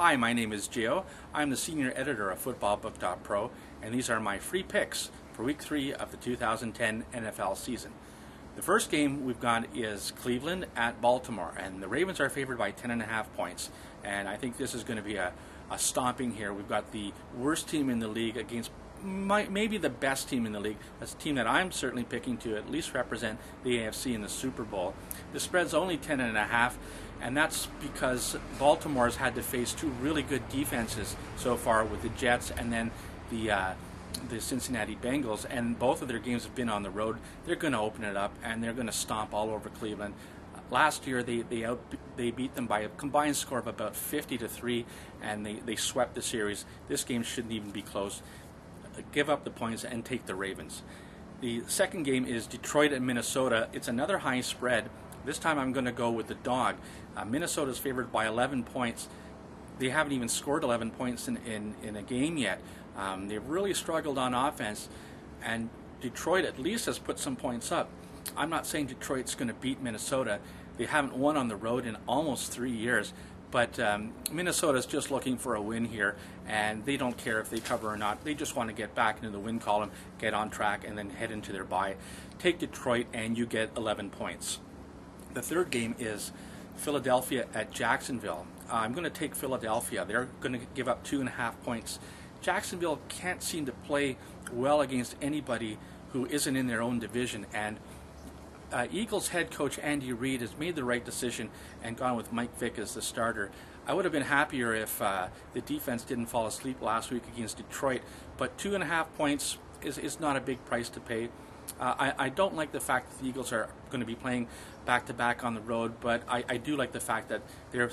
Hi, my name is Gio. I'm the senior editor of footballbook.pro, and these are my free picks for Week 3 of the 2010 NFL season. The first game we've got is Cleveland at Baltimore, and the Ravens are favored by 10.5 points, and I think this is going to be a stomping here. We've got the worst team in the league against maybe the best team in the league. That's a team that I'm certainly picking to at least represent the AFC in the Super Bowl. The spread's only 10.5, and that's because Baltimore's had to face two really good defenses so far with the Jets and then the Cincinnati Bengals, and both of their games have been on the road. They're going to open it up and they're going to stomp all over Cleveland. Last year they beat them by a combined score of about 50-3, and they swept the series. This game shouldn't even be close. Give up the points and take the Ravens. The second game is Detroit and Minnesota. It's another high spread. This time I'm going to go with the dog. Minnesota's favored by 11 points. They haven't even scored 11 points in a game yet. They've really struggled on offense, and Detroit at least has put some points up. I'm not saying Detroit's going to beat Minnesota. They haven't won on the road in almost 3 years, but Minnesota's just looking for a win here, and they don't care if they cover or not. They just want to get back into the win column, get on track, and then head into their bye. Take Detroit, and you get 11 points. The third game is Philadelphia at Jacksonville. I'm going to take Philadelphia. They're going to give up 2.5 points. Jacksonville can't seem to play well against anybody who isn't in their own division, and Eagles head coach Andy Reid has made the right decision and gone with Mike Vick as the starter. I would have been happier if the defense didn't fall asleep last week against Detroit, but 2.5 points is not a big price to pay. I don't like the fact that the Eagles are going to be playing back-to-back on the road, but I do like the fact that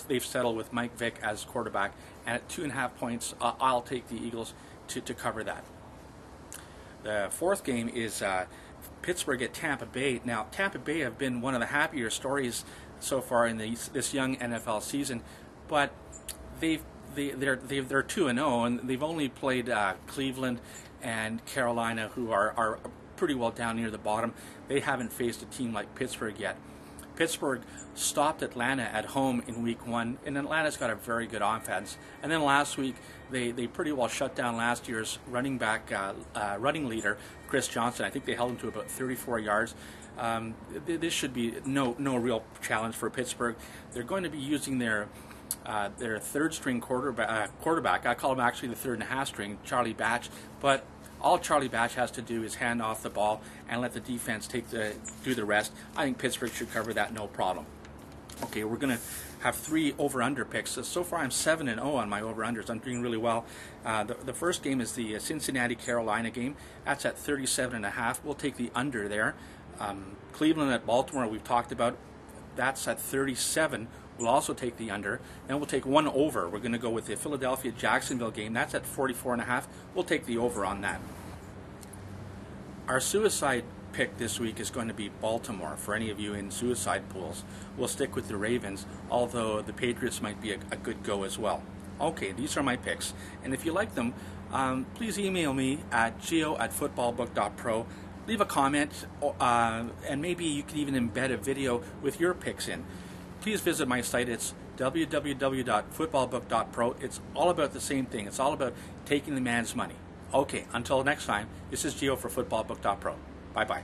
they've settled with Mike Vick as quarterback, and at 2.5 points, I'll take the Eagles to cover that. The fourth game is Pittsburgh at Tampa Bay. Now, Tampa Bay have been one of the happier stories so far in this young NFL season, but they're 2-0, and they've only played Cleveland and Carolina, who are pretty well down near the bottom. They haven't faced a team like Pittsburgh yet. Pittsburgh stopped Atlanta at home in Week 1, and Atlanta's got a very good offense. And then last week, they pretty well shut down last year's running leader, Chris Johnson. I think they held him to about 34 yards. This should be no real challenge for Pittsburgh. They're going to be using their third-string quarterback. I call him actually the third-and-a-half-string, Charlie Batch, but all Charlie Batch has to do is hand off the ball and let the defense do the rest. I think Pittsburgh should cover that no problem. Okay, we're going to have 3 over-under picks. So far I'm 7-0 on my over-unders. I'm doing really well. The first game is the Cincinnati-Carolina game. That's at 37.5. We'll take the under there. Cleveland at Baltimore we've talked about. That's at 37. We'll also take the under. Then we'll take 1 over. We're going to go with the Philadelphia-Jacksonville game. That's at 44.5. We'll take the over on that. Our suicide pick this week is going to be Baltimore. For any of you in suicide pools, we'll stick with the Ravens, although the Patriots might be a good go as well. Okay, these are my picks. And if you like them, please email me at gio@footballbook.pro. Leave a comment, and maybe you can even embed a video with your picks in. Please visit my site. It's www.footballbook.pro. It's all about the same thing. It's all about taking the man's money. Okay, until next time, this is Gio for footballbook.pro. Bye-bye.